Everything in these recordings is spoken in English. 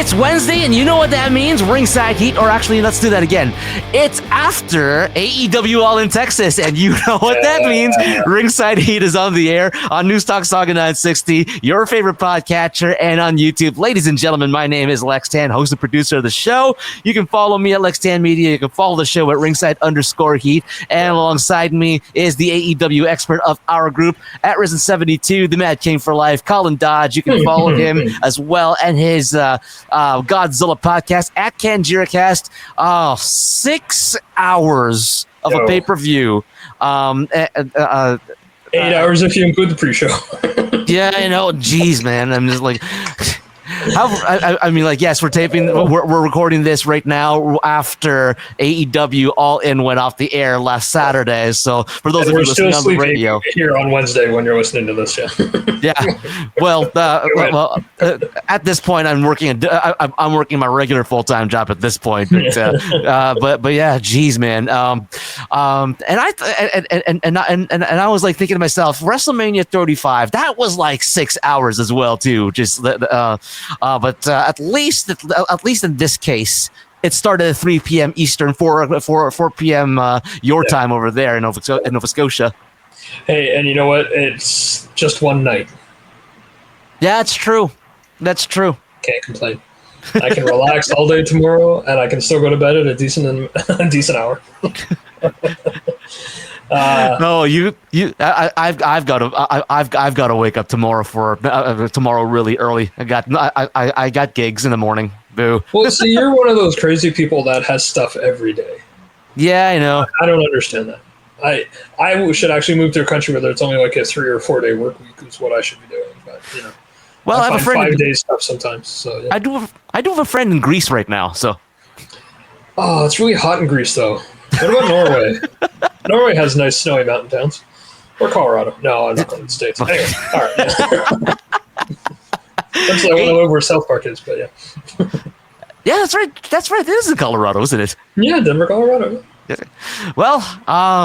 It's Wednesday, and you know what that means? Ringside Heat, or actually, let's do that again. It's after AEW All in Texas, and you know what that means. Ringside Heat is on the air on Newstalk Saga 960, your favorite podcatcher, and on YouTube. Ladies and gentlemen, my name is Lex Tan, host and producer of the show. You can follow me at Lex Tan Media. You can follow the show at Ringside_Heat, and alongside me is the AEW expert of our group at Risen72, the Mad King for Life, Colin Dodge. You can follow him as well, and his Godzilla podcast at KanjiraCast. 6 hours of a pay-per-view. 8 hours if you include the pre-show. Yeah, I know. Jeez, man. I'm just like... I mean, like, yes, we're recording this right now after AEW All In went off the air last Saturday. So for those of you listening on the radio, here on Wednesday when you're listening to this, yeah. Well, at this point, I'm working my regular full-time job at this point. But yeah, geez, man. And I was like thinking to myself, WrestleMania 35, that was like 6 hours as well too. Just but at least in this case, it started at 3 p.m. Eastern, 4 p.m. Your time over there in Nova Scotia. Hey, and you know what? It's just one night. Yeah, that's true. Can't complain. I can relax all day tomorrow, and I can still go to bed at a decent hour. No, I've got to wake up tomorrow for tomorrow really early. I got gigs in the morning. Boo. Well, see, you're one of those crazy people that has stuff every day. Yeah, I know. I don't understand that. I should actually move to a country where it's only like a 3 or 4 day work week is what I should be doing. But you know, well, I have a friend 5 day stuff sometimes. So yeah. I do have a friend in Greece right now. So. Oh, it's really hot in Greece though. What about Norway? Norway has nice snowy mountain towns. Or Colorado. No, I'm not in the States. Anyway, all right. That's like where South Park is, but yeah. Yeah, that's right. This is in Colorado, isn't it? Yeah, Denver, Colorado. Well,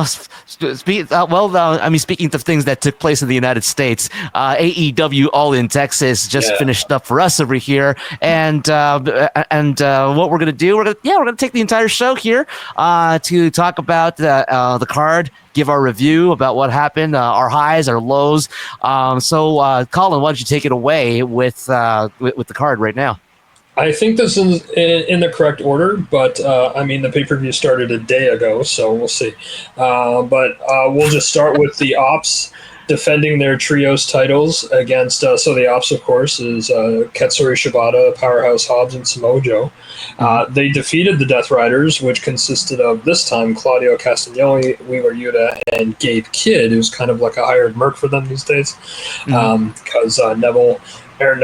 speaking of things that took place in the United States, AEW All in Texas just finished up for us over here, and what we're gonna do, we're gonna take the entire show here to talk about the card, give our review about what happened, our highs, our lows. So, Colin, why don't you take it away with the card right now? I think this is in the correct order, but I mean, the pay-per-view started a day ago, so we'll see. But we'll just start with the Ops defending their trios titles against, so the Ops, of course, is Katsuri Shibata, Powerhouse Hobbs, and Samoa Joe. They defeated the Death Riders, which consisted of, this time, Claudio Castagnoli, Wheeler Yuta, and Gabe Kidd, who's kind of like a hired merc for them these days, because Pac. I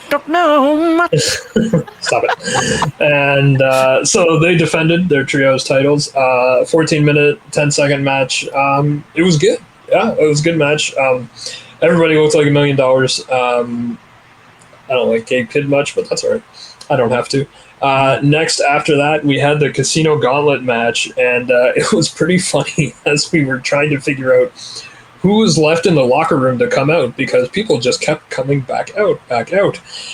don't know. Stop it. And so they defended their trios titles. 14-minute, 10-second match. It was good. Yeah, it was a good match. Everybody looked like $1 million. I don't like Gabe Kidd much, but that's all right. I don't have to. Next, after that, we had the Casino Gauntlet match, and it was pretty funny as we were trying to figure out who was left in the locker room to come out, because people just kept coming back out,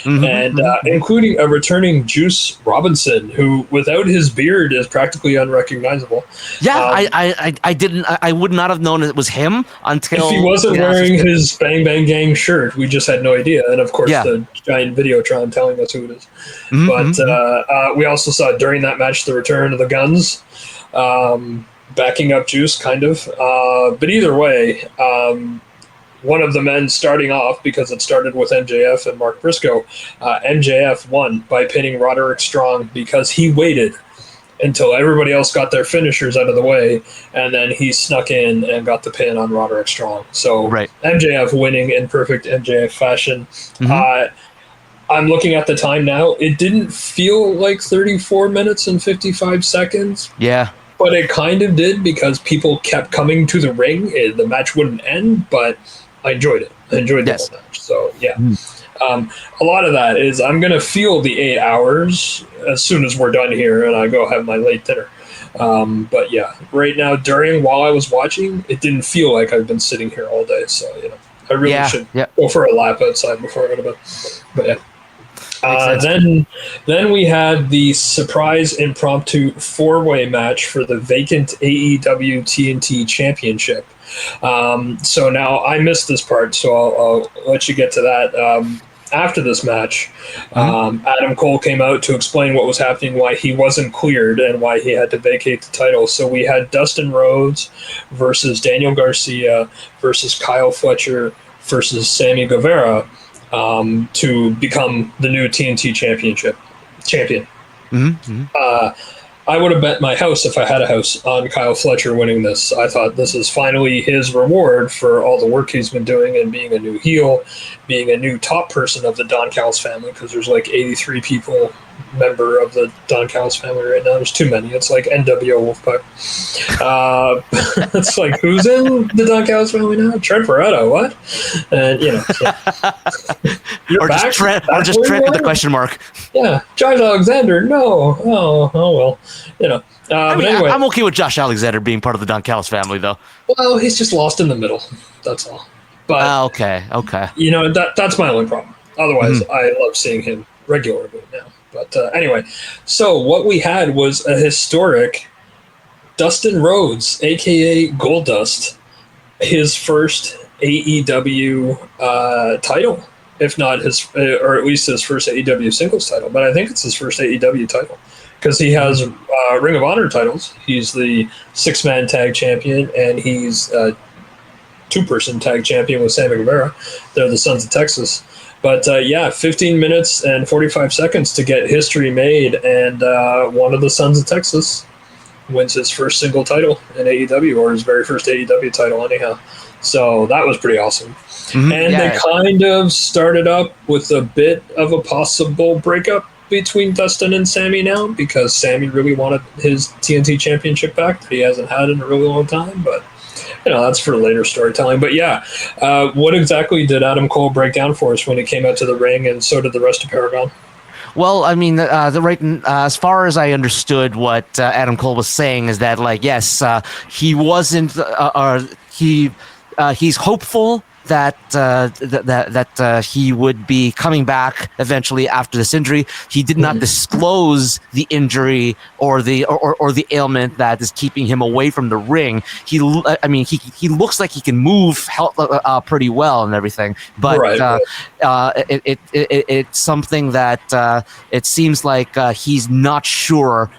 and including a returning Juice Robinson, who, without his beard, is practically unrecognizable. Yeah, I would not have known it was him until if he wasn't wearing his Bang Bang Gang shirt. We just had no idea, and of course the giant Videotron telling us who it is. But we also saw during that match the return of the Guns. Backing up Juice, kind of. But either way, one of the men starting off, because it started with MJF and Mark Briscoe, MJF won by pinning Roderick Strong because he waited until everybody else got their finishers out of the way, and then he snuck in and got the pin on Roderick Strong. So MJF winning in perfect MJF fashion. I'm looking at the time now. It didn't feel like 34 minutes and 55 seconds. Yeah. But it kind of did, because people kept coming to the ring. The match wouldn't end, but I enjoyed it. I enjoyed the whole match. So, yeah. A lot of that is I'm going to feel the 8 hours as soon as we're done here and I go have my late dinner. But, yeah, right now, while I was watching, it didn't feel like I've been sitting here all day. So, you know. I really should go for a lap outside before I go to bed. But then we had the surprise impromptu 4-way match for the vacant AEW TNT Championship. So now I missed this part, so I'll let you get to that. After this match, Adam Cole came out to explain what was happening, why he wasn't cleared, and why he had to vacate the title. So we had Dustin Rhodes versus Daniel Garcia versus Kyle Fletcher versus Sammy Guevara to become the new TNT champion. I would have bet my house, if I had a house, on Kyle Fletcher winning this. I thought this is finally his reward for all the work he's been doing and being a new heel, being a new top person of the Don Callis family, because there's like 83 people member of the Don Callis family right now. There's too many. It's like NWO Wolfpack. It's like, who's in the Don Callis family now? Trent Beretta, what? And, or just Trent with the question mark. Yeah, Josh Alexander, no. Oh well. But anyway, I'm okay with Josh Alexander being part of the Don Callis family, though. Well, he's just lost in the middle. That's all. But okay. That's my only problem. Otherwise, I love seeing him regularly now. But anyway, so what we had was a historic Dustin Rhodes, aka Goldust, his first AEW title, if not his, or at least his first AEW singles title. But I think it's his first AEW title because he has Ring of Honor titles. He's the 6-man tag champion, and he's 2-person tag champion with Sammy Guevara. They're the Sons of Texas. But 15 minutes and 45 seconds to get history made, and one of the Sons of Texas wins his first single title in AEW, or his very first AEW title anyhow. So that was pretty awesome. They kind of started up with a bit of a possible breakup between Dustin and Sammy now, because Sammy really wanted his TNT championship back that he hasn't had in a really long time, but that's for later storytelling. But what exactly did Adam Cole break down for us when he came out to the ring, and so did the rest of Paragon? Well, I mean, as far as I understood, what Adam Cole was saying is that, he wasn't, he's hopeful that he would be coming back eventually after this injury. He did not disclose the injury or the ailment that is keeping him away from the ring. He looks like he can move pretty well and everything, but it's something that it seems like he's not sure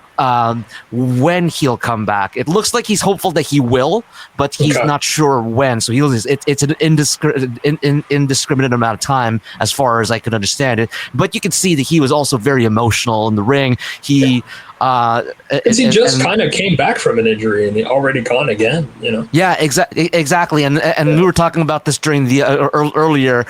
when he'll come back. It looks like he's hopeful that he will, but he's not sure when. So it's an indiscriminate amount of time, as far as I could understand it. But you can see that he was also very emotional in the ring. He kind of came back from an injury and he already gone again, Yeah, exactly. And we were talking about this during the earlier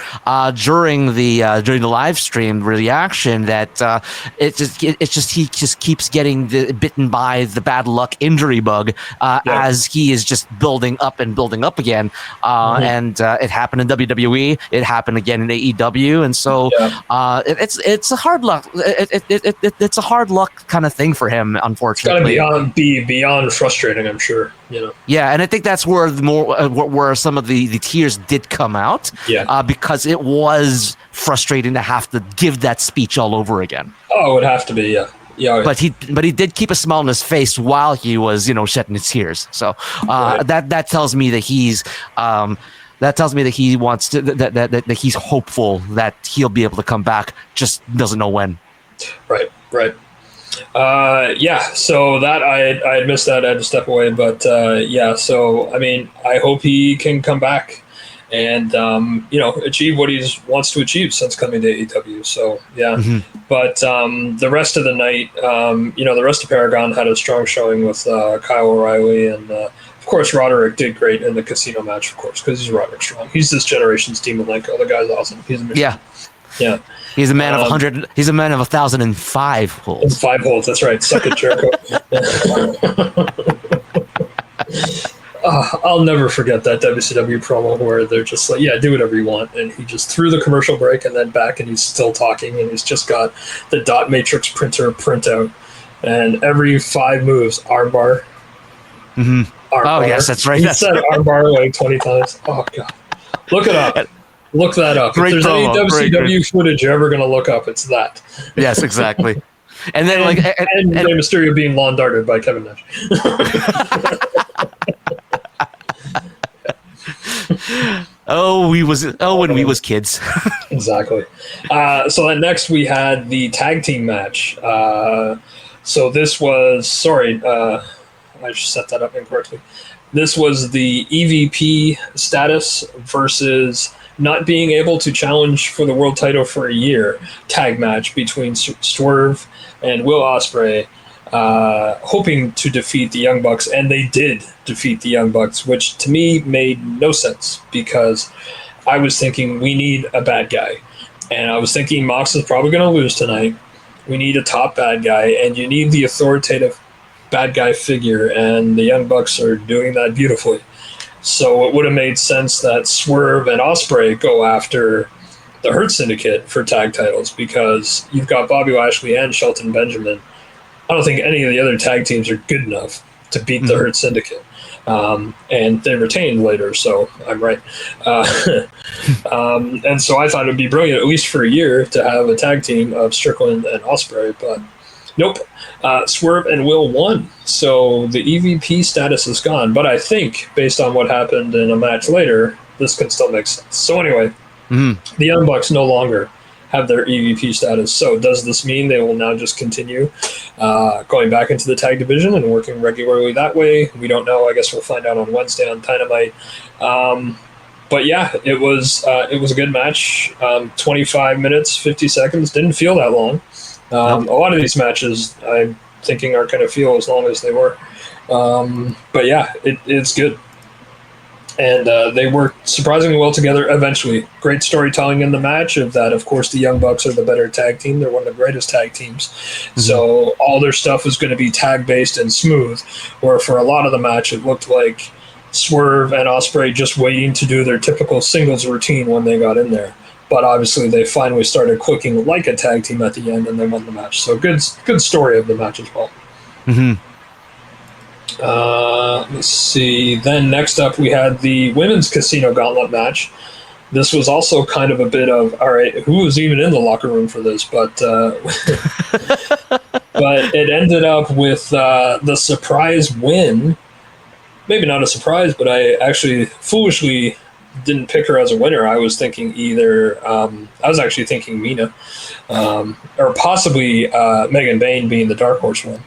during the live stream reaction, that he just keeps getting bitten by the bad luck injury bug as he is just building up again. And it happened in WWE, it happened again in AEW, and so it's a hard luck. It's a hard luck kind of thing for him, unfortunately. It's got to be beyond frustrating, I'm sure. Yeah, and I think that's where where some of the tears did come out. Because it was frustrating to have to give that speech all over again. Oh, it would have to be, yeah. But he did keep a smile on his face while he was shedding his tears. So that tells me that he's he wants to that he's hopeful that he'll be able to come back, just doesn't know when. Right. So that I had missed that. I had to step away, but so I mean, I hope he can come back and achieve what he wants to achieve since coming to AEW. So but the rest of the night, the rest of Paragon had a strong showing with Kyle O'Reilly, and of course Roderick did great in the casino match, of course, because he's Roderick Strong. He's this generation's Demon Malenko. The guy's awesome. He's a machine. Yeah. He's a man of 100. He's a man of 1,005 holes. 5 holes. That's right. Suck it, Jericho. I'll never forget that WCW promo where they're just like, do whatever you want. And he just threw the commercial break and then back, and he's still talking, and he's just got the dot matrix printer printout. And every 5 moves, armbar. Armbar. Oh, yes, that's right. He said armbar like 20 times. Oh, God. Look it up. Look that up. Great if there's promo. any WCW footage you're ever going to look up, it's that. Yes, exactly. And then and Rey Mysterio being lawn darted by Kevin Nash. when we was kids. Exactly. So then next we had the tag team match. So this was I just set that up incorrectly. This was the EVP status versus not being able to challenge for the world title for a year tag match between Swerve and Will Ospreay, hoping to defeat the Young Bucks, and they did defeat the Young Bucks, which to me made no sense because I was thinking we need a bad guy, and I was thinking Mox is probably going to lose tonight. We need a top bad guy, and you need the authoritative bad guy figure, and the Young Bucks are doing that beautifully. So it would have made sense that Swerve and Ospreay go after the Hurt Syndicate for tag titles because you've got Bobby Lashley and Shelton Benjamin. I don't think any of the other tag teams are good enough to beat the Hurt Syndicate. And they retained later, so I'm right. And so I thought it would be brilliant, at least for a year, to have a tag team of Strickland and Ospreay, but nope. Swerve and Will won, so the EVP status is gone. But I think, based on what happened in a match later, this can still make sense. So anyway, the Young Bucks no longer have their EVP status. So does this mean they will now just continue going back into the tag division and working regularly that way? We don't know. I guess we'll find out on Wednesday on Dynamite. But yeah, it was a good match. 25 minutes, 50 seconds. Didn't feel that long. A lot of these matches, I'm thinking, aren't going to feel as long as they were. But yeah, it's good. And they worked surprisingly well together eventually. Great storytelling in the match of that, of course, the Young Bucks are the better tag team. They're one of the greatest tag teams. So all their stuff is going to be tag-based and smooth, where for a lot of the match it looked like Swerve and Ospreay just waiting to do their typical singles routine when they got in there. But obviously they finally started clicking like a tag team at the end, and they won the match. So good story of the match as well. Let's see. Then next up we had the women's casino gauntlet match. This was also kind of a bit of, all right, who was even in the locker room for this? But but it ended up with the surprise win. Maybe not a surprise, but I actually foolishly didn't pick her as a winner. I was thinking I was actually thinking Mina, or possibly Megan Bayne being the dark horse one.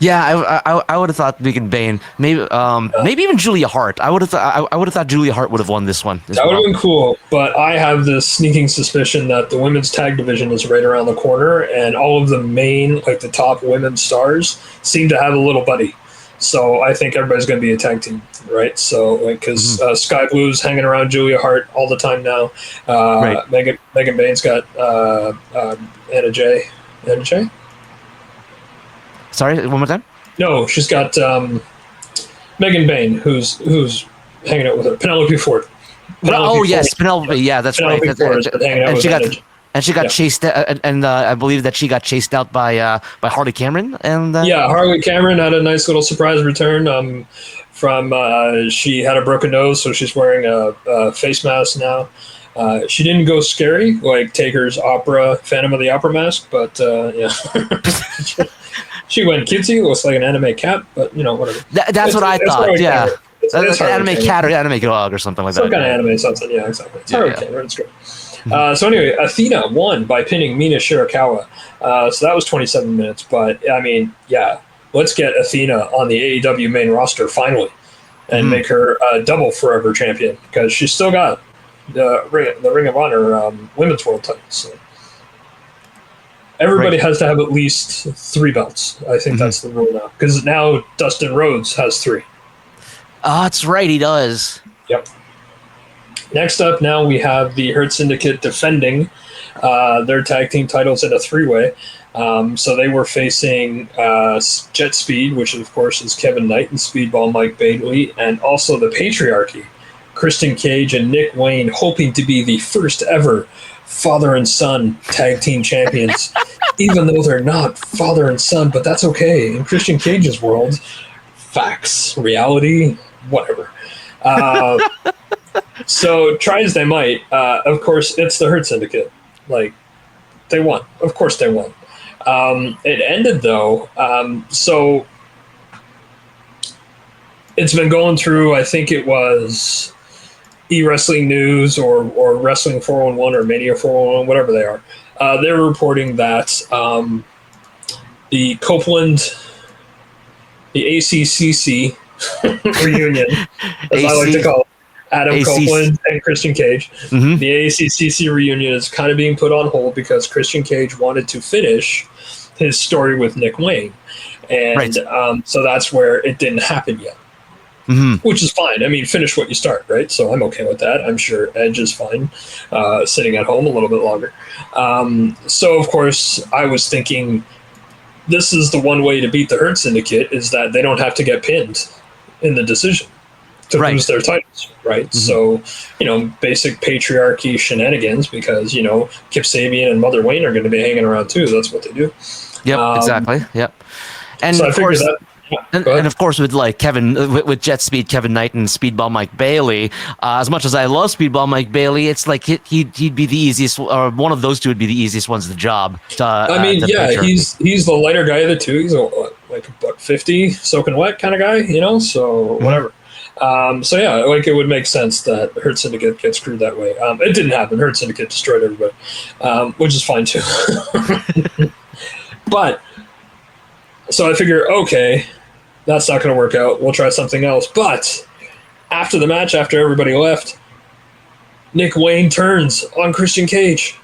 Yeah, I would have thought Megan Bayne, maybe even Julia Hart. I would have thought Julia Hart would have won this one. That would have been cool, but I have this sneaking suspicion that the women's tag division is right around the corner, and all of the main, like the top women's stars, seem to have a little buddy. So I think everybody's going to be a tag team, right? So, because Sky Blue's hanging around Julia Hart all the time now. Right. Megan Bayne's got Anna Jay. Anna Jay? Sorry, one more time? No, she's got Megan Bayne, who's hanging out with her. Penelope Ford. Penelope. Yeah, that's Penelope right. Ford is hanging out with she got chased, and I believe that she got chased out by Harley Cameron. And Harley Cameron had a nice little surprise return. From she had a broken nose, so she's wearing a face mask now. She didn't go scary like Taker's Phantom of the Opera mask, but she went cutesy. Looks like an anime cat, but whatever. That's what I thought. Yeah, it's anime cat or anime dog or something like that. Some kind of anime something. Yeah, exactly. It's Harley Cameron. It's great. So anyway, Athena won by pinning Mina Shirakawa. So that was 27 minutes. But I mean, let's get Athena on the AEW main roster finally, and make her a double forever champion, because she's still got the Ring of Honor women's world title. So everybody has to have at least 3 belts. I think that's the rule now, because now Dustin Rhodes has 3. Oh, that's right, he does. Yep. Next up, now we have the Hurt Syndicate defending their tag team titles in a 3-way. So they were facing Jet Speed, which of course is Kevin Knight and Speedball Mike Bailey, and also the Patriarchy, Christian Cage and Nick Wayne, hoping to be the first ever father and son tag team champions, even though they're not father and son, but that's okay. In Christian Cage's world, facts, reality, whatever. So try as they might, of course, it's the Hurt Syndicate. Like, they won. Of course they won. It ended, though. So it's been going through, I think it was E-Wrestling News or Wrestling 411 or Mania 411, whatever they are. They're reporting that the Copeland, the ACCC reunion, as I like to call it, Adam Copeland and Christian Cage. Mm-hmm. The ACCC reunion is kind of being put on hold because Christian Cage wanted to finish his story with Nick Wayne. And so that's where it didn't happen yet. Mm-hmm. Which is fine. I mean, finish what you start, right? So I'm okay with that. I'm sure Edge is fine sitting at home a little bit longer. So, of course, I was thinking this is the one way to beat the Hurt Syndicate is that they don't have to get pinned in the decision to lose their titles, right? Mm-hmm. So, basic patriarchy shenanigans because, Kip Sabian and Mother Wayne are going to be hanging around too. That's what they do. Yep, exactly. Yep. And so of course, and of course, with like with Jet Speed Kevin Knight and Speedball Mike Bailey, as much as I love Speedball Mike Bailey, it's like he'd be the easiest, or one of those two would be the easiest ones to job. He's the lighter guy of the two. He's like a $150 soaking wet kind of guy, so whatever. It would make sense that Hurt Syndicate gets screwed that way. It didn't happen. Hurt Syndicate destroyed everybody, which is fine too. But so I figure, okay, that's not going to work out. We'll try something else. But after the match, after everybody left, Nick Wayne turns on Christian Cage,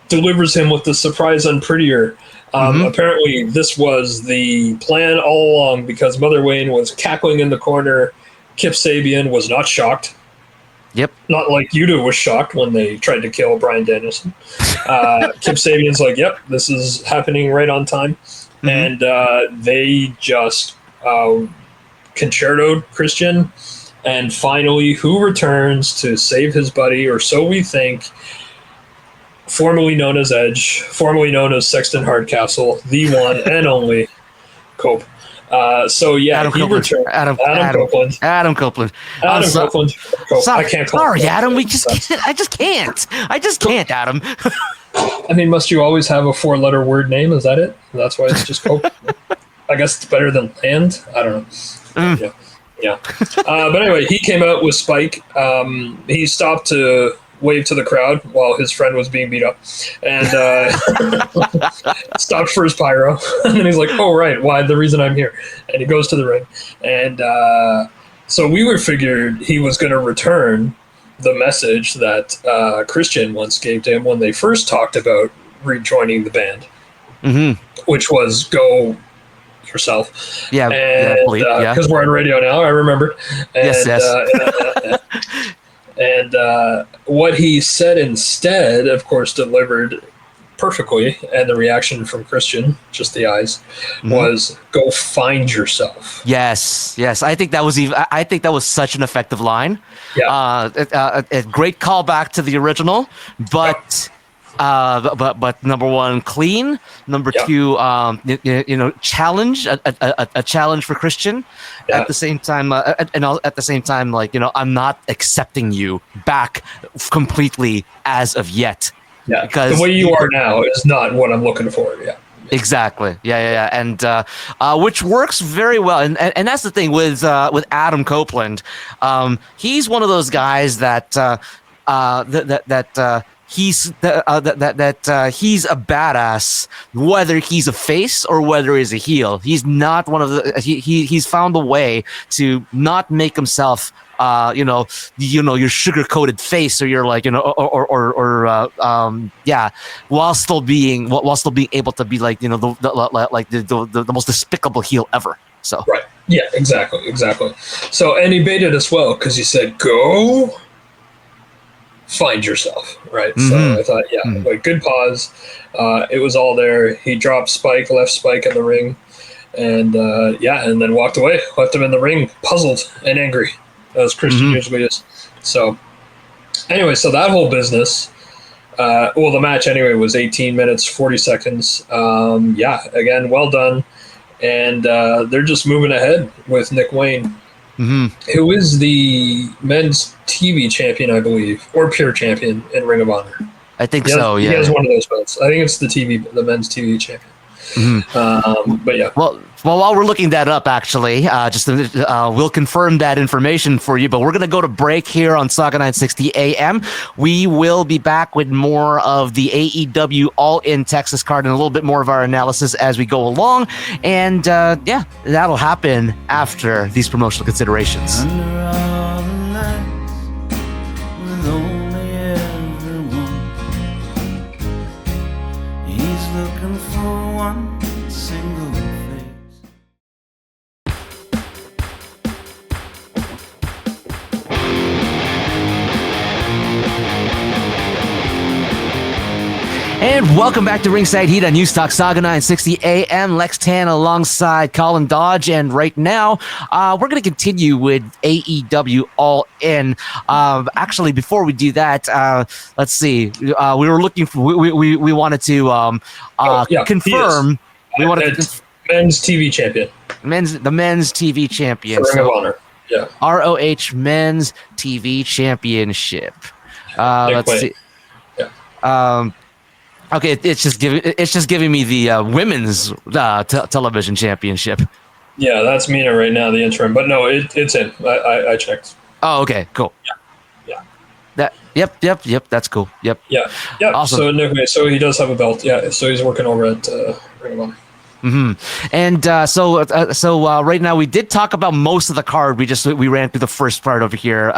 delivers him with the surprise unprettier. Apparently, this was the plan all along because Mother Wayne was cackling in the corner. Kip Sabian was not shocked. Yep. Not like Yuta was shocked when they tried to kill Bryan Danielson. Kip Sabian's like, yep, this is happening right on time. Mm-hmm. And they just concertoed Christian. And finally, who returns to save his buddy, or so we think, formerly known as Edge, formerly known as Sexton Hardcastle, the one and only Cope. Adam Copeland. Adam Copeland. Adam Copeland. I can't call sorry, Adam. I just can't. I just can't, Adam. I mean, must you always have a 4-letter word name? Is that it? That's why it's just Cope. I guess it's better than Land. I don't know. Yeah. But anyway, he came out with Spike. He stopped to wave to the crowd while his friend was being beat up, and stopped for his pyro. And then he's like, "Oh right, why? The reason I'm here." And he goes to the ring, and so we were figured he was going to return the message that Christian once gave to him when they first talked about rejoining the band, which was go yourself. Yeah, because we're on radio now. I remember. And, yes. And what he said instead, of course, delivered perfectly, and the reaction from Christian, just the eyes, was "Go find yourself." Yes. I think that was such an effective line. Yeah. A great callback to the original, but. But number one, clean. Number two, challenge, a challenge for Christian. Yeah. At the same time, I'm not accepting you back completely as of yet. Yeah, because the way you are now is not what I'm looking for. Yeah. Exactly. Yeah. And which works very well. And that's the thing with Adam Copeland. He's one of those guys that he's he's a badass, whether he's a face or whether he's a heel. He's not one of the. He's found a way to not make himself, your sugar-coated face, or you're like, while still being able to be like, the most despicable heel ever. So right, yeah, exactly. So, and he baited us well because he said, "Go find yourself," right? So I thought, like, good pause. It was all there. He dropped Spike, left Spike in the ring, and and then walked away, left him in the ring, puzzled and angry, as Christian usually is. So anyway, so that whole business, the match anyway was 18 minutes, 40 seconds. Again, well done. And they're just moving ahead with Nick Wayne. who is the men's TV champion, I believe, or pure champion in Ring of Honor. I think so. Yeah, he has one of those belts. I think it's the men's TV champion. But yeah. Well, while we're looking that up, actually, we'll confirm that information for you. But we're gonna go to break here on Saga 960 AM. We will be back with more of the AEW All In Texas card and a little bit more of our analysis as we go along. And that'll happen after these promotional considerations. Under all the lights, with only everyone, he's looking for one single face. And welcome back to Ringside Heat on News Talk Saga 960 AM. Lex Tan alongside Colin Dodge. And right now, we're going to continue with AEW All In. Actually, before we do that, let's see. We were looking for, we wanted to confirm. We wanted to men's TV champion. The men's TV champion. Ring of Honor. Yeah. ROH Men's TV Championship. Let's see. Yeah. Okay, it's just giving me the women's television championship. Yeah, that's Mina right now, the interim. But no, it's in. I checked. Oh, okay, cool. Yeah. Yep. That's cool. Yep. Yeah. Awesome. So he does have a belt. Yeah. So he's working over at Ring of Honor. And so right now we did talk about most of the card. We ran through the first part over here.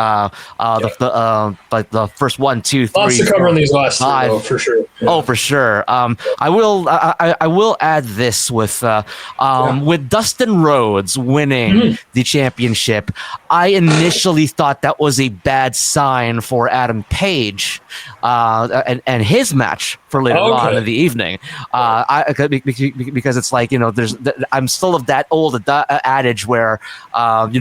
The first 1, 2, 3. Lots to cover in these last 5. Though, for sure. Yeah. Oh, for sure. I will add this with Dustin Rhodes winning the championship. I initially thought that was a bad sign for Adam Page, and his match for later on in the evening. Because it's like, I'm still of that old adage where if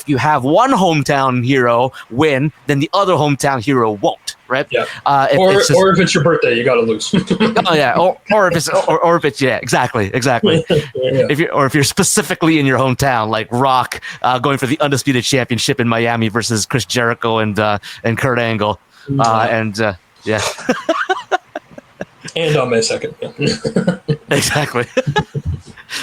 you have one hometown hero win, then the other hometown hero won't, right? Yeah. If it's your birthday, you got to lose. Oh yeah, or if it's exactly. Yeah. If you're specifically in your hometown, like Rock going for the undisputed championship in Miami versus Chris Jericho and Kurt Angle, yeah. And on May 2nd. Yeah. Exactly.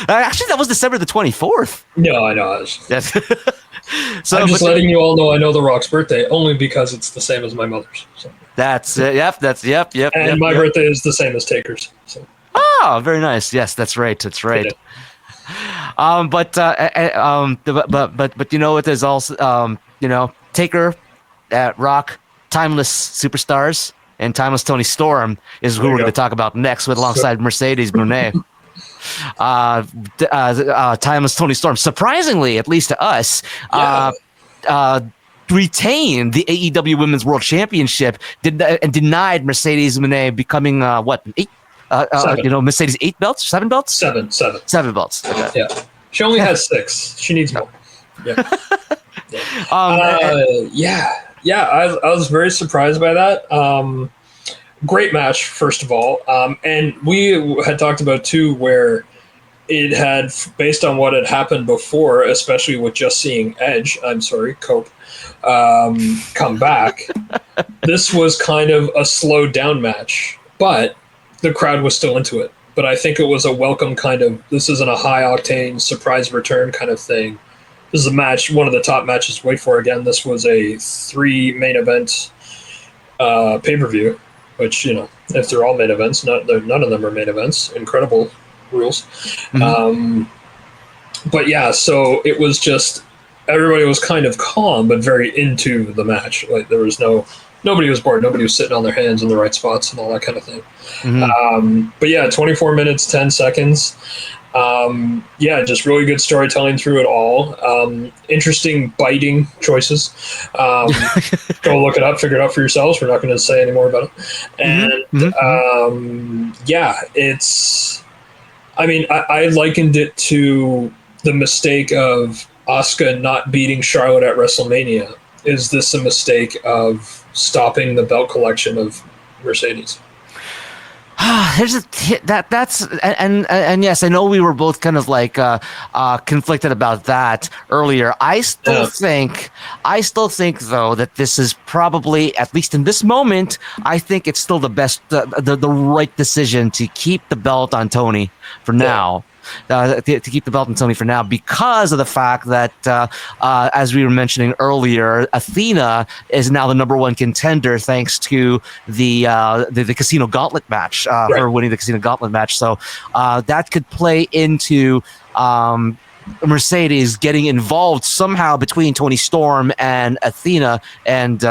Actually, that was December the 24th. No, I know. So I'm just letting you all know I know The Rock's birthday only because it's the same as my mother's. So. That's it. Yep. And my birthday is the same as Taker's. So. Oh, very nice. Yes, that's right. Yeah. But you know what? There's also Taker, Rock, Timeless Superstars, and Timeless Tony Storm is who we're going to talk about next, alongside Mercedes Moné. Timeless Tony Storm, surprisingly, at least to us, retained the AEW Women's World Championship and denied Mercedes Moné becoming 8? Mercedes 8 belts, 7 belts? 7 belts. Okay. Yeah, she only has 6. She needs more. Yeah. I was very surprised by that. Great match, first of all. And we had talked about, too, where it had, based on what had happened before, especially with just seeing Edge, Cope, come back, this was kind of a slowed down match, but the crowd was still into it. But I think it was a welcome this isn't a high octane surprise return kind of thing. This is a match, one of the top matches. Wait for it again. This was a 3 main event pay-per-view, which, if they're all main events, none of them are main events. Incredible rules. But yeah, so it was just, everybody was kind of calm, but very into the match. Like there was nobody was bored. Nobody was sitting on their hands in the right spots and all that kind of thing. But yeah, 24 minutes, 10 seconds. Just really good storytelling through it all. Interesting biting choices. Go look it up, figure it out for yourselves. We're not going to say any more about it. And I likened it to the mistake of Asuka not beating Charlotte at WrestleMania. Is this a mistake of stopping the belt collection of Mercedes? There's that's and yes, I know we were both kind of like conflicted about that earlier. I still think though that this is probably, at least in this moment, I think it's still the best, the right decision to keep the belt on Tony for now. To keep the belt on Tony for now, because of the fact that, as we were mentioning earlier, Athena is now the number one contender thanks to the Casino Gauntlet match, her winning the Casino Gauntlet match. So that could play into Mercedes getting involved somehow between Toni Storm and Athena, and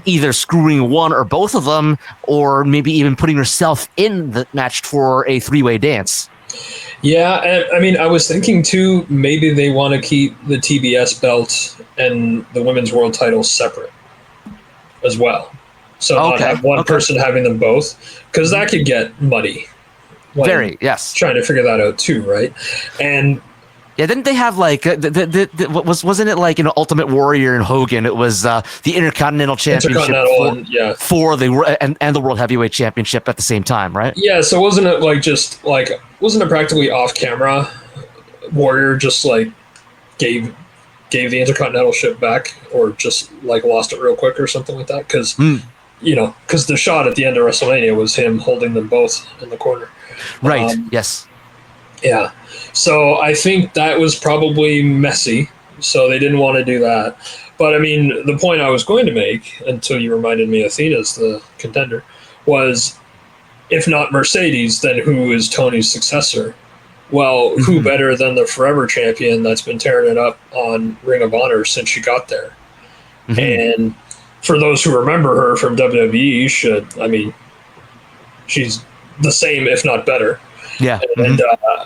either screwing one or both of them, or maybe even putting herself in the match for a three-way dance. Yeah, and I mean, I was thinking too, maybe they want to keep the TBS belt and the women's world title separate as well. So not have one person having them both, because that could get muddy. Very, yes. Trying to figure that out too, right? And yeah, didn't they have like wasn't it like Ultimate Warrior and Hogan? It was the Intercontinental Championship for the and the World Heavyweight Championship at the same time, right? Yeah, so wasn't it practically off camera? Warrior just like gave the Intercontinental ship back, or just like lost it real quick or something like that, because because the shot at the end of WrestleMania was him holding them both in the corner. Right. Yes. Yeah. So I think that was probably messy. So they didn't want to do that. But I mean, the point I was going to make, until you reminded me Athena's the contender, was if not Mercedes, then who is Tony's successor? Well, who better than the forever champion that's been tearing it up on Ring of Honor since she got there? And for those who remember her from WWE, she's the same, if not better. Yeah. And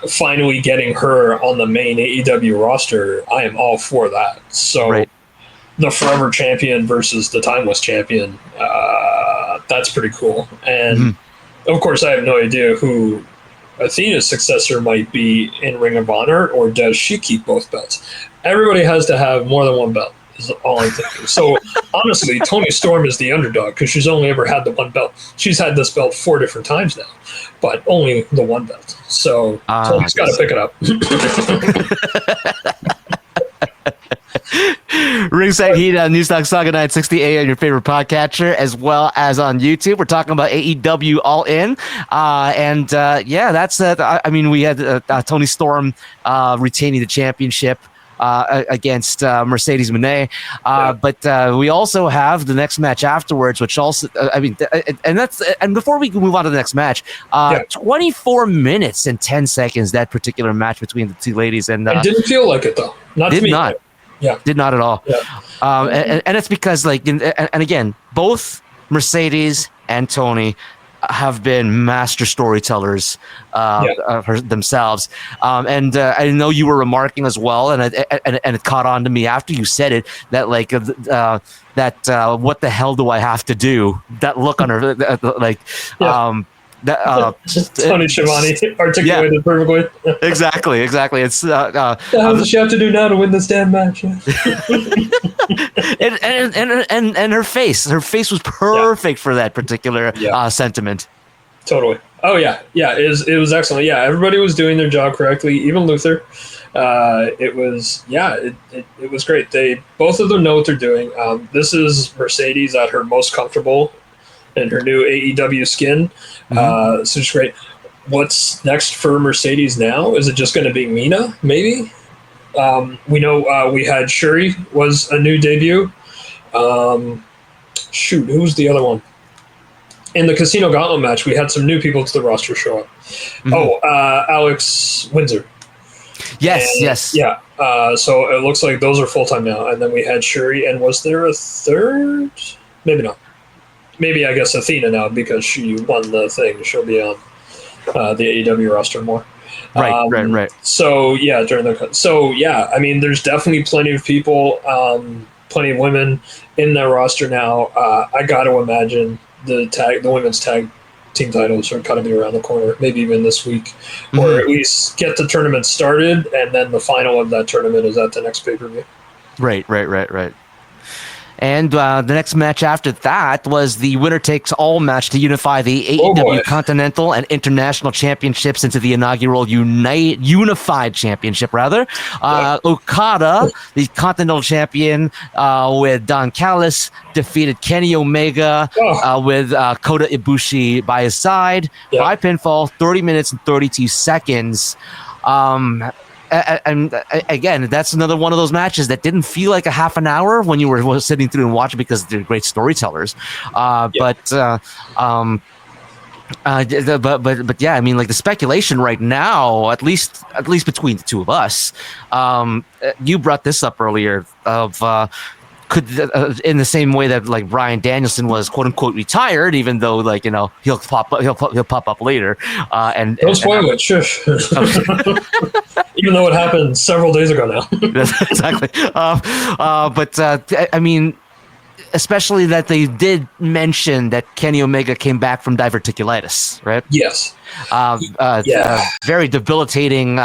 finally getting her on the main AEW roster, I am all for that. So the forever champion versus the timeless champion, that's pretty cool. And of course, I have no idea who Athena's successor might be in Ring of Honor, or does she keep both belts? Everybody has to have more than one belt, is all I'm thinking. So honestly, Toni Storm is the underdog, because she's only ever had the one belt. She's had this belt 4 different times now, but only the one belt. So Tony's got to pick it up. Ringside Heat on Newstalk Saga 960 on your favorite podcatcher, as well as on YouTube. We're talking about AEW All In. That's I mean, we had Toni Storm retaining the championship against Mercedes Moné. But we also have the next match afterwards, which also, and before we move on to the next match, 24 minutes and 10 seconds, that particular match between the two ladies. And it didn't feel like it, though. Did not. Yeah. Did not at all. Yeah. And it's because, like, and again, both Mercedes and Toni have been master storytellers themselves. And I know you were remarking as well, and it caught on to me after you said it, that like what the hell do I have to do? That look on her, Tony Schiavone articulated perfectly. Exactly. It's what does she have to do now to win this damn match? and her face was perfect for that particular sentiment. Totally. Oh yeah. It was excellent. Yeah, everybody was doing their job correctly, even Luther. It was great. They both of them know what they're doing. This is Mercedes at her most comfortable in her new AEW skin. So it's great. What's next for Mercedes now? Is it just going to be Mina? Maybe. We know we had Shuri was a new debut. Who's the other one? In the Casino Gauntlet match, we had some new people to the roster show up. Alex Windsor. Yes. Yeah. So it looks like those are full-time now. And then we had Shuri, and was there a third? Maybe not. Maybe, I guess, Athena now, because she won the thing. She'll be on the AEW roster more. Right. So, I mean, there's definitely plenty of people, plenty of women in their roster now. I got to imagine the women's tag team titles are going to be around the corner, maybe even this week, or at least get the tournament started, and then the final of that tournament is at the next pay-per-view. Right. And the next match after that was the winner-takes-all match to unify the AEW Continental and International Championships into the inaugural Unified Championship, rather. Okada, the Continental Champion, with Don Callis, defeated Kenny Omega with Kota Ibushi by his side by pinfall, 30 minutes and 32 seconds. And again, that's another one of those matches that didn't feel like a half an hour when you were sitting through and watching because they're great storytellers. But yeah, I mean, like the speculation right now, at least between the two of us, you brought this up earlier of could in the same way that like Bryan Danielson was quote unquote retired, even though like he'll pop up later. And don't spoil it, shush. Even though it happened several days ago now. Exactly. But I mean, especially that they did mention that Kenny Omega came back from diverticulitis, right? Yes. Very debilitating,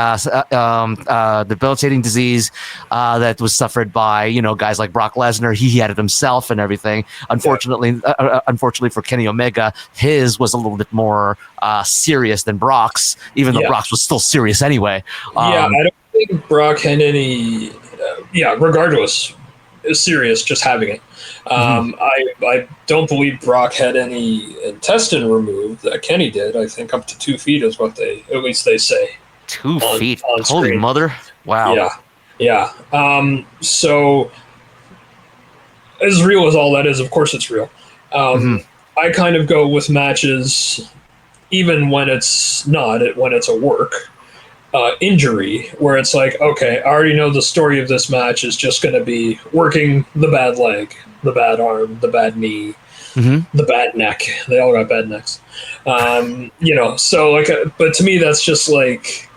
debilitating disease that was suffered by guys like Brock Lesnar. He had it himself and everything. Unfortunately, unfortunately for Kenny Omega, his was a little bit more serious than Brock's, even though Brock's was still serious anyway. I don't think Brock had any. Regardless, is serious just having it. I don't believe Brock had any intestine removed that Kenny did. I think up to 2 feet is what they say. 2 feet? Holy mother. Wow. Yeah. So as real as all that is, of course it's real. I kind of go with matches, even when it's not, when it's a work injury, where it's like, okay, I already know the story of this match is just going to be working the bad leg, the bad arm, the bad knee, the bad neck. They all got bad necks. So like, but to me, that's just like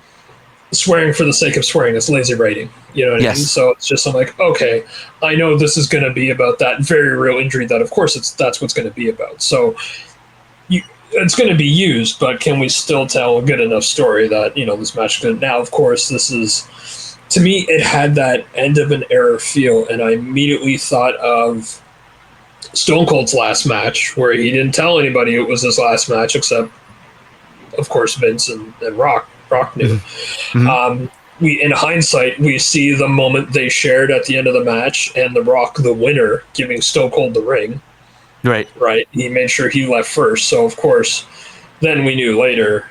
swearing for the sake of swearing. It's lazy writing. You know what I mean? So it's just, I'm like, okay, I know this is going to be about that very real injury that, of course, that's what's going to be about. So it's going to be used, but can we still tell a good enough story that, this match is good? Now, of course, this is, to me, it had that end of an era feel, and I immediately thought of Stone Cold's last match, where he didn't tell anybody it was his last match, except, of course, Vince and Rock knew. In hindsight, we see the moment they shared at the end of the match, and The Rock, the winner, giving Stone Cold the ring. Right. He made sure he left first. So, of course, then we knew later,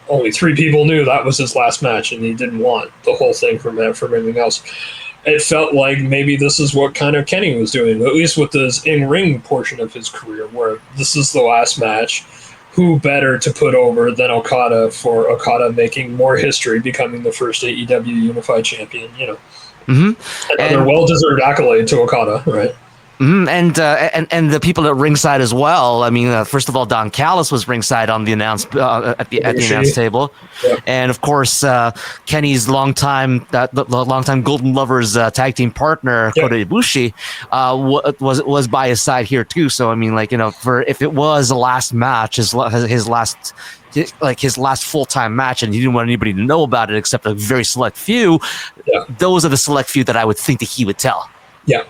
only 3 people knew that was his last match, and he didn't want the whole thing from anything else. It felt like maybe this is what kind of Kenny was doing, at least with this in-ring portion of his career, where this is the last match. Who better to put over than Okada, for Okada making more history, becoming the first AEW Unified Champion, Another well-deserved accolade to Okada, right? And the people at ringside as well. I mean, first of all, Don Callis was ringside on the announce at the announce table, and of course, Kenny's longtime Golden Lovers tag team partner Kota Ibushi was by his side here too. So I mean, for if it was the last match, his last full-time match, and he didn't want anybody to know about it except a very select few. Those are the select few that I would think that he would tell. Yeah.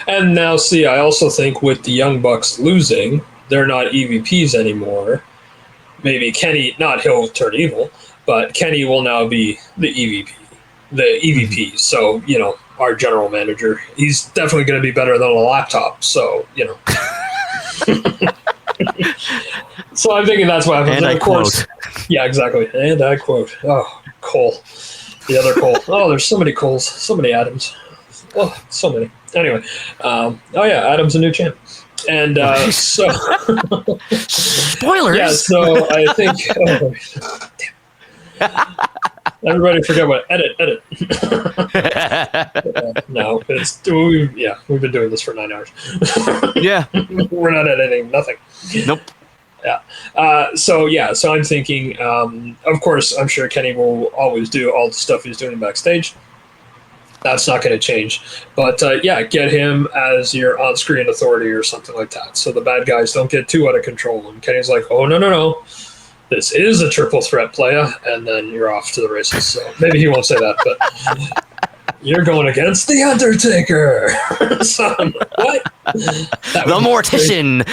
And now, see, I also think with the Young Bucks losing, they're not EVPs anymore. Maybe Kenny, not he'll turn evil, but Kenny will now be the EVP. So, our general manager, he's definitely going to be better than a laptop. So, So I'm thinking that's what happens. And of course. Yeah, exactly. And I quote. Oh, Cole. The other Cole. Oh, there's so many Coles. So many Adams. Oh, so many. Anyway, Adam's a new champ, and so spoilers. Yeah, so I think everybody forget what edit. No, we've been doing this for 9 hours. We're not editing nothing. Nope. Yeah. So I'm thinking. Of course, I'm sure Kenny will always do all the stuff he's doing backstage. That's not going to change. But, get him as your on-screen authority or something like that. So the bad guys don't get too out of control. And Kenny's like, oh, no. This is a triple threat playa. And then you're off to the races. So maybe he won't say that. You're going against the Undertaker. Son, what? The Mortician.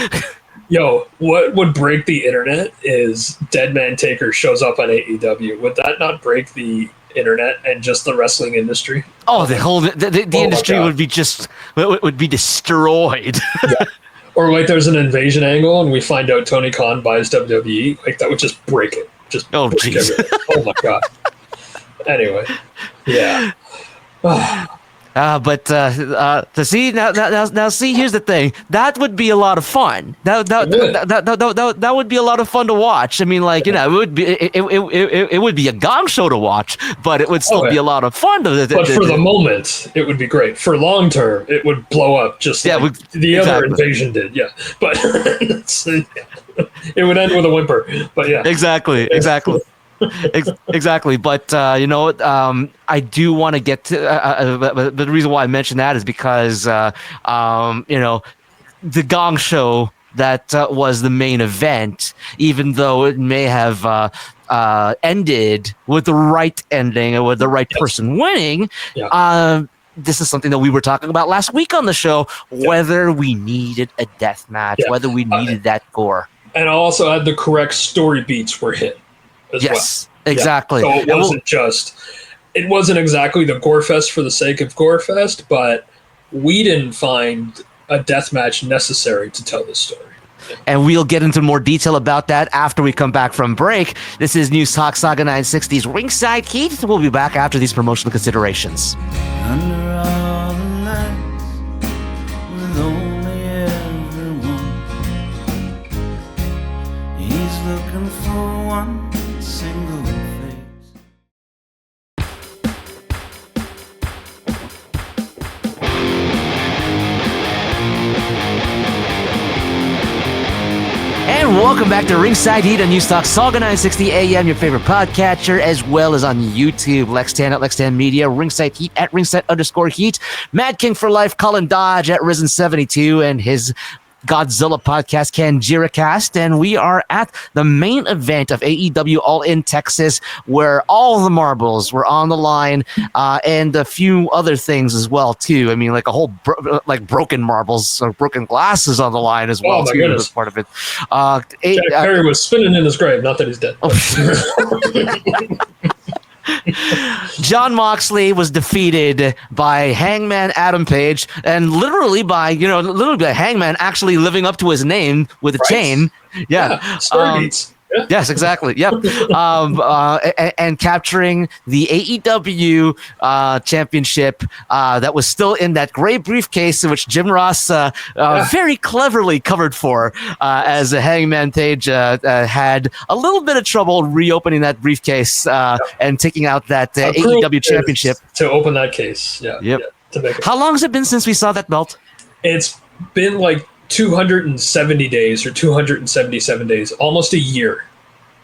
Yo, what would break the internet is Deadman Taker shows up on AEW. Would that not break the internet and just the wrestling industry? Oh, the industry would be destroyed. Yeah. Or like there's an invasion angle and we find out Tony Khan buys WWE. Like that would just break it. Just oh jeez. Oh my god. Anyway, yeah. But to see now, see, here's the thing. That would be a lot of fun. That would be a lot of fun to watch. I mean, like, you know, it would be a gong show to watch, but it would still be a lot of fun. But for the moment, it would be great. For long term, it would blow up just like the other invasion did. Yeah, but it would end with a whimper. But yeah, exactly. Exactly, but you know what? I do want to get to. But the reason why I mentioned that is because you know, the Gong Show that was the main event, even though it may have ended with the right ending and with the right person winning. Yeah. This is something that we were talking about last week on the show. Whether we needed a death match, whether we needed that gore, and I'll also add the correct story beats were hit. Yes, exactly. So it wasn't it wasn't exactly the gore fest for the sake of gore fest, but we didn't find a death match necessary to tell this story. And we'll get into more detail about that after we come back from break. This is News Talk Saga 960's Ringside Heat. We'll be back after these promotional considerations. Under all the lights, with only everyone, he's looking for one single face. And welcome back to Ringside Heat on News Talk Saga 960 AM, your favorite podcatcher, as well as on YouTube. Lextan at Lextan Media, Ringside Heat at Ringside_Heat, Mad King for Life, Colin Dodge at Risen72, and his Godzilla podcast, Kanjira Cast, and we are at the main event of AEW All In Texas, where all the marbles were on the line, and a few other things as well too. I mean, like a whole broken marbles or broken glasses on the line as well. Oh my goodness. As part of it. Jack Perry was spinning in his grave. Not that he's dead. John Moxley was defeated by Hangman Adam Page, and literally by Hangman actually living up to his name with a chain. Yeah. Story beats. Yeah. Yes, exactly. Yep. And capturing the AEW championship that was still in that gray briefcase, in which Jim Ross very cleverly covered for, as Hangman Page had a little bit of trouble reopening that briefcase and taking out that AEW championship. To open that case. Yeah. Yep. Yeah, to make it. How long has it been since we saw that belt? It's been like 270 days or 277 days, almost a year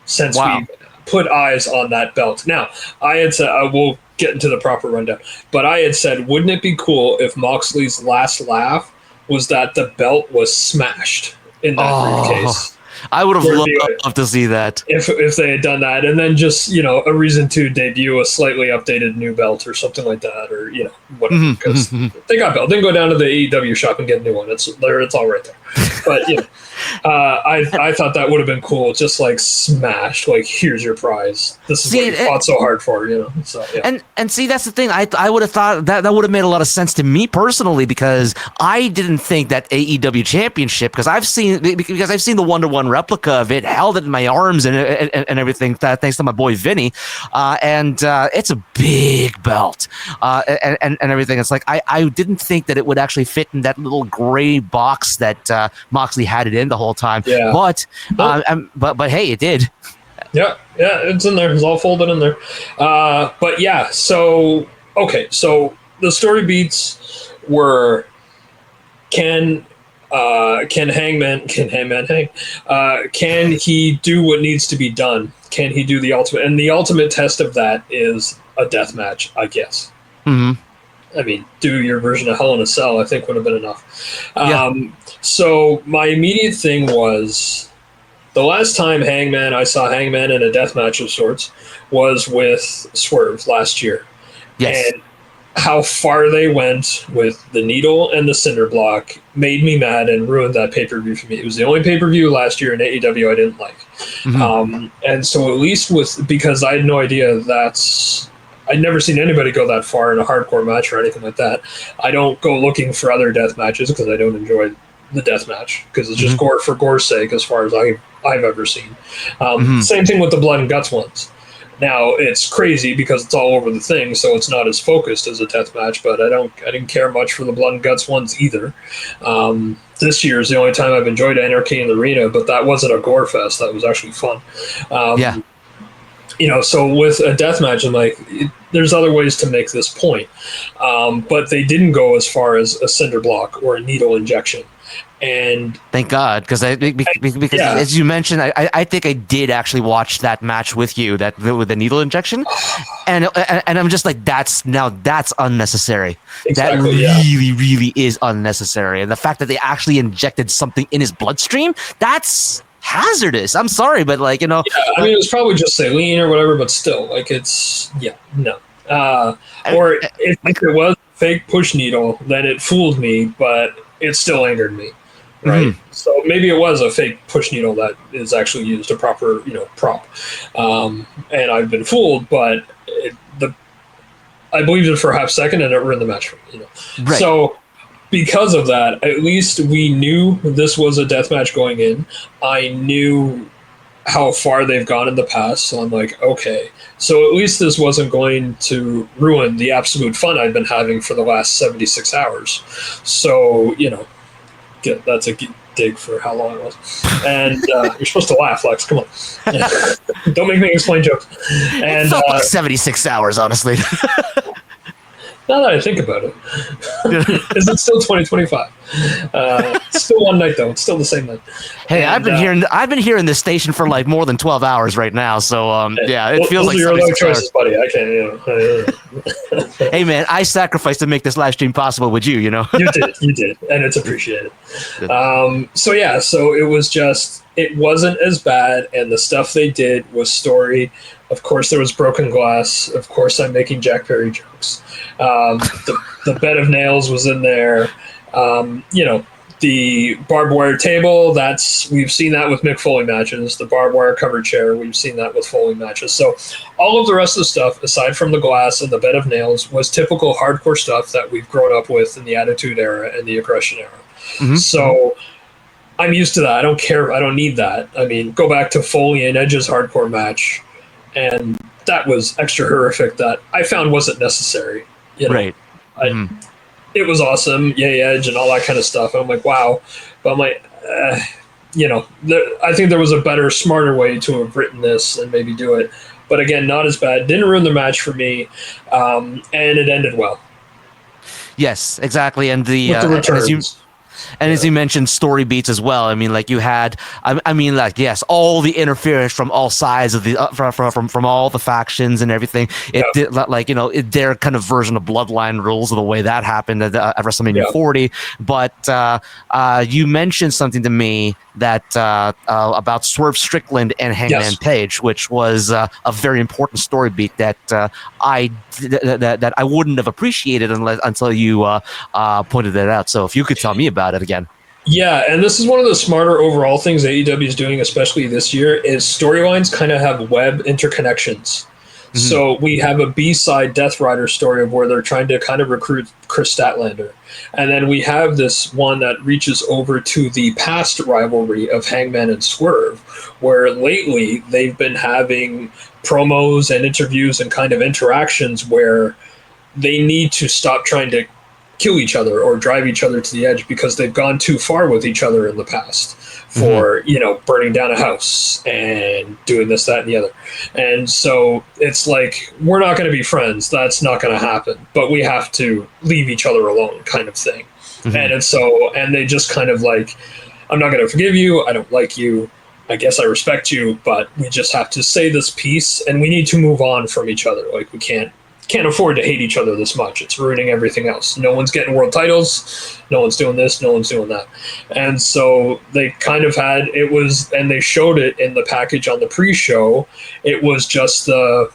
since we put eyes on that belt. Now, I had said, I will get into the proper rundown, but I had said, wouldn't it be cool if Moxley's last laugh was that the belt was smashed in that briefcase? I would have loved to see that. If they had done that, and then just, a reason to debut a slightly updated new belt or something like that, or, whatever, because they got belt. Then go down to the AEW shop and get a new one. It's all right there. But, I thought that would have been cool, just like smashed, like, here's your prize. This is what you fought so hard for, So, yeah. And see, that's the thing. I would have thought that would have made a lot of sense to me personally, because I didn't think that AEW championship, because I've seen the 1-to-1 replica of it, held it in my arms and everything, thanks to my boy Vinny, and it's a big belt, and everything. It's like I didn't think that it would actually fit in that little gray box that Moxley had it in the whole time. Yeah. But hey, it did. Yeah, it's in there. It's all folded in there. But yeah, so the story beats were Can Hangman hang? Can he do what needs to be done? Can he do the ultimate? And the ultimate test of that is a death match, I guess. Mm-hmm. I mean, do your version of Hell in a Cell, I think, would have been enough. So my immediate thing was, the last time I saw Hangman in a death match of sorts was with Swerve last year. Yes. And how far they went with the needle and the cinder block made me mad and ruined that pay-per-view for me. It was the only pay-per-view last year in AEW I didn't like. And so at least because I had no idea I'd never seen anybody go that far in a hardcore match or anything like that. I don't go looking for other death matches because I don't enjoy the death match because it's just gore for gore's sake as far as I've ever seen. Same thing with the blood and guts ones. Now it's crazy because it's all over the thing, so it's not as focused as a death match. But I didn't care much for the blood and guts ones either. This year is the only time I've enjoyed Anarchy in the Arena, but that wasn't a gore fest. That was actually fun. So with a death match, I'm like, there's other ways to make this point, but they didn't go as far as a cinder block or a needle injection. And thank God, because as you mentioned, I think I did actually watch that match with you with the needle injection, and I'm just like, that's unnecessary. Exactly, that really is unnecessary, and the fact that they actually injected something in his bloodstream, that's hazardous. I'm sorry, but it was probably just saline or whatever, but still, it's no. Or if it was a fake push needle, then it fooled me, but it still angered me. Right. So maybe it was a fake push needle that is actually used, a proper, prop. And I've been fooled, but I believed it for a half second and it ruined the match for me, Right. So because of that, at least we knew this was a death match going in. I knew how far they've gone in the past. So I'm like, okay. So at least this wasn't going to ruin the absolute fun I've been having for the last 76 hours. So, that's a dig for how long it was. And you're supposed to laugh, Lex. Come on. Don't make me explain jokes. And it felt like 76 hours, honestly. Now that I think about it, is it still 2025? It's still one night though. It's still the same night. Hey, I've been here in this station for more than 12 hours right now. So it feels like your life choices, buddy. I can't. Hey man, I sacrificed to make this live stream possible with you. You did, and it's appreciated. So it was just, it wasn't as bad, and the stuff they did was story. Of course, there was broken glass. Of course, I'm making Jack Perry jokes. The bed of nails was in there. The barbed wire table, we've seen that with Mick Foley matches. The barbed wire covered chair, we've seen that with Foley matches. So all of the rest of the stuff, aside from the glass and the bed of nails, was typical hardcore stuff that we've grown up with in the Attitude Era and the Aggression Era. So I'm used to that. I don't care. I don't need that. I mean, go back to Foley and Edge's hardcore match, and that was extra horrific that I found wasn't necessary. Right. It was awesome, yay Edge and all that kind of stuff. And I'm like, wow. But I'm like, I think there was a better, smarter way to have written this and maybe do it. But again, not as bad. Didn't ruin the match for me, and it ended well. Yes, exactly. And the returns. As you mentioned, story beats as well. I mean, you had, yes, all the interference from all sides of the from all the factions and everything. It did their kind of version of Bloodline rules of the way that happened at WrestleMania 40. But you mentioned something to me that about Swerve Strickland and Hangman Page, which was a very important story beat that I wouldn't have appreciated until you pointed it out. So if you could tell me about it again. Yeah, and this is one of the smarter overall things AEW is doing, especially this year, is storylines kind of have web interconnections. So we have a B-side Death Rider story of where they're trying to kind of recruit Chris Statlander. And then we have this one that reaches over to the past rivalry of Hangman and Swerve, where lately they've been having promos and interviews and kind of interactions where they need to stop trying to kill each other or drive each other to the edge because they've gone too far with each other in the past for, burning down a house and doing this, that, and the other. And so it's like, we're not going to be friends. That's not going to happen, but we have to leave each other alone kind of thing. And they just kind of like, I'm not going to forgive you. I don't like you. I guess I respect you, but we just have to say this piece and we need to move on from each other. Like, we can't afford to hate each other this much. It's ruining everything else. No one's getting world titles. No one's doing this. No one's doing that. And so they kind of had, and they showed it in the package on the pre-show. It was just I'm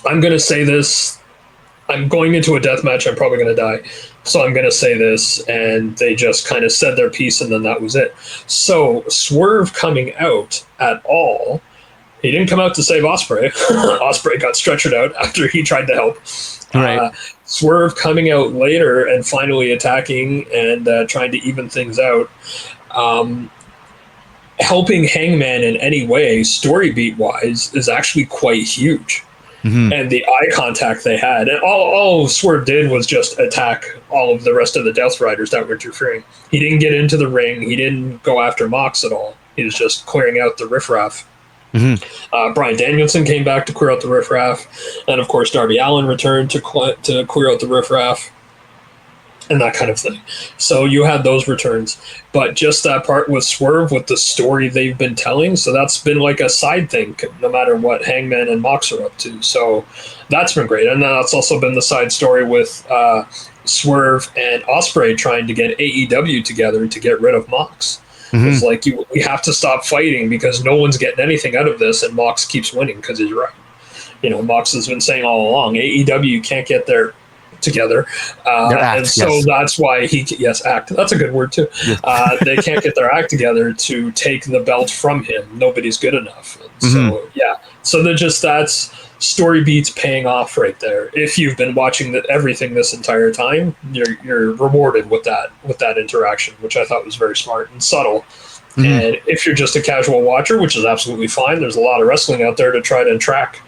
going to say this I'm going into a death match. I'm probably going to die. So I'm going to say this. And they just kind of said their piece, and then that was it. So Swerve coming out at all, he didn't come out to save Ospreay. Ospreay got stretchered out after he tried to help. Right. Swerve coming out later and finally attacking and trying to even things out. Helping Hangman in any way, story beat wise, is actually quite huge. Mm-hmm. And the eye contact they had, and all Swerve did was just attack all of the rest of the Death Riders that were interfering. He didn't get into the ring. He didn't go after Mox at all. He was just clearing out the riffraff. Mm-hmm. Bryan Danielson came back to clear out the riffraff, and of course Darby Allin returned to clear out the riffraff, and that kind of thing. So you had those returns, but just that part with Swerve, with the story they've been telling, so that's been like a side thing, no matter what Hangman and Mox are up to. So that's been great, and that's also been the side story with Swerve and Ospreay trying to get AEW together to get rid of Mox. Mm-hmm. It's like we have to stop fighting because no one's getting anything out of this, and Mox keeps winning because he's right. Mox has been saying all along, AEW can't get their together, and so that's why act. That's a good word too. They can't get their act together to take the belt from him. Nobody's good enough. And so that's story beats paying off right there. If you've been watching everything this entire time, you're rewarded with that interaction, which I thought was very smart and subtle. Mm-hmm. And if you're just a casual watcher, which is absolutely fine, there's a lot of wrestling out there to try to track.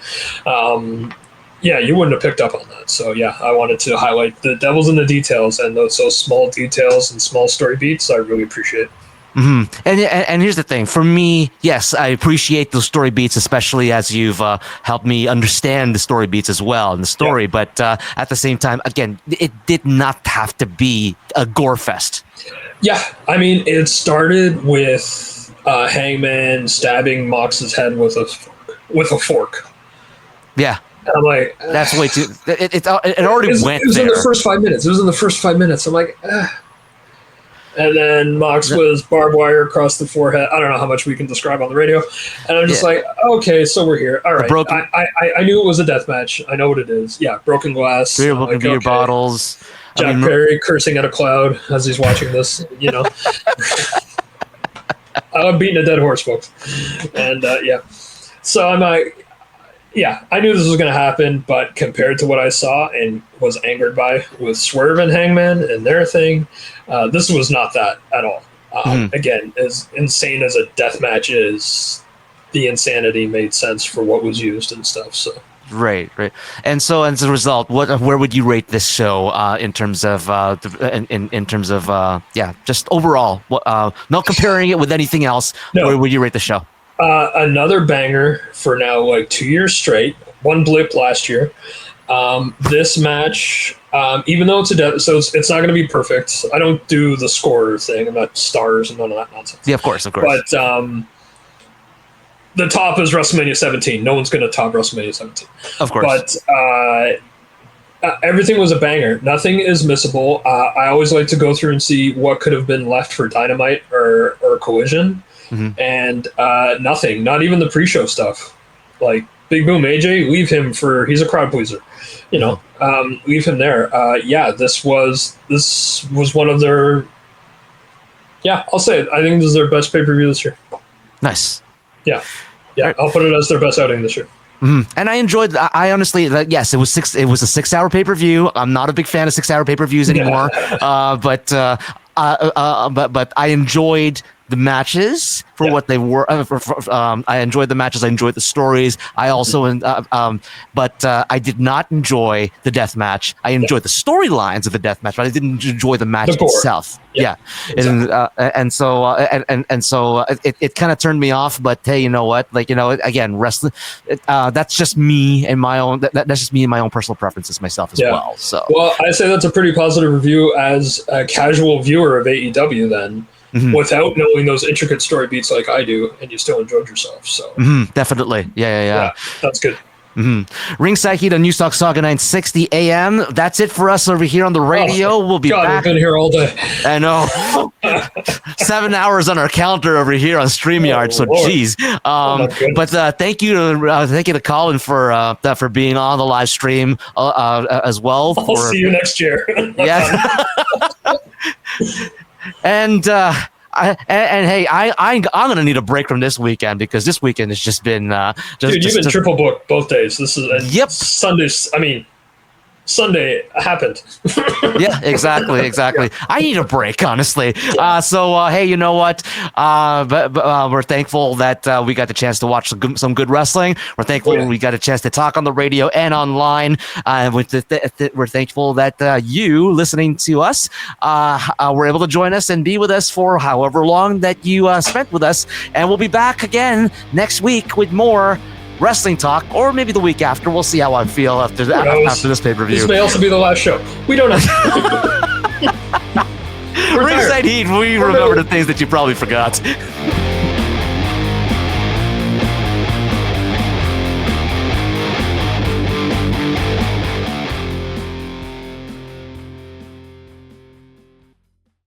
You wouldn't have picked up on that. So I wanted to highlight the devil's in the details, and those small details and small story beats I really appreciate. Mm-hmm. And here's the thing. For me, yes, I appreciate those story beats, especially as you've helped me understand the story beats as well in the story. Yeah. But at the same time, again, it did not have to be a gore fest. Yeah, I mean, it started with Hangman stabbing Mox's head with a fork. Yeah. And I'm like, that's way too. It already went. It was there. in the first 5 minutes. It was in the first 5 minutes. I'm like, And then Mox was barbed wire across the forehead. I don't know how much we can describe on the radio. And I'm just like, okay, so we're here. All right. I knew it was a death match. I know what it is. Yeah, broken glass. Broken beer bottles. Jack Perry cursing at a cloud as he's watching this. I'm beating a dead horse, folks. And so I'm like, I knew this was going to happen, but compared to what I saw and was angered by with Swerve and Hangman and their thing, this was not that at all. Again, as insane as a death match is, the insanity made sense for what was used and stuff. So right. And so as a result, where would you rate this show in terms of just overall? Not comparing it with anything else. No. Where would you rate the show? Another banger for now, like 2 years straight. One blip last year. This match, even though it's a death, so it's not going to be perfect. I don't do the score thing. I'm not stars and none of that nonsense. Yeah, of course. But the top is WrestleMania 17. No one's going to top WrestleMania 17. Of course. But everything was a banger. Nothing is missable. I always like to go through and see what could have been left for Dynamite or Collision. Mm-hmm. And nothing, not even the pre-show stuff. Like Big Boom AJ, leave him he's a crowd pleaser. Leave him there. This was one of their. Yeah, I'll say it. I think this is their best pay-per-view this year. Nice. Yeah. Right. I'll put it as their best outing this year. Mm-hmm. And I enjoyed. I honestly, yes, it was a 6-hour pay-per-view. I'm not a big fan of 6-hour pay-per-views anymore. But I enjoyed the matches for what they were. I enjoyed the matches. I enjoyed the stories. I also, but I did not enjoy the death match. I enjoyed the storylines of the death match, but I didn't enjoy the match itself. Yeah. Exactly. And so it kind of turned me off. But hey, you know what? Again, wrestling. That's just me and my own. That's just me and my own personal preferences myself as well. So, I say that's a pretty positive review as a casual viewer of AEW. Then. Mm-hmm. Without knowing those intricate story beats like I do, and you still enjoyed yourself. So definitely, yeah, that's good. Ringside Heat on Newstalk Saga 960 AM. That's it for us over here on the radio. We'll be God, back. I've been here all day. I know. 7 hours on our calendar over here on StreamYard. So, Lord. geez. But thank you to Colin for being on the live stream as well. I'll see you next year. Yeah. And hey, I'm gonna need a break from this weekend because this weekend has just been dude, you've been triple booked both days. This is yep. Sunday happened. Yeah, exactly. Yeah. I need a break, honestly. So hey, you know what? But we're thankful that we got the chance to watch some good wrestling. We're thankful we got a chance to talk on the radio and online. We're thankful that you listening to us were able to join us and be with us for however long that you spent with us. And we'll be back again next week with more wrestling talk, or maybe the week after. We'll see how I feel after this pay-per-view. This may also be the last show. We don't know. Ringside Heat, we remember the things that you probably forgot.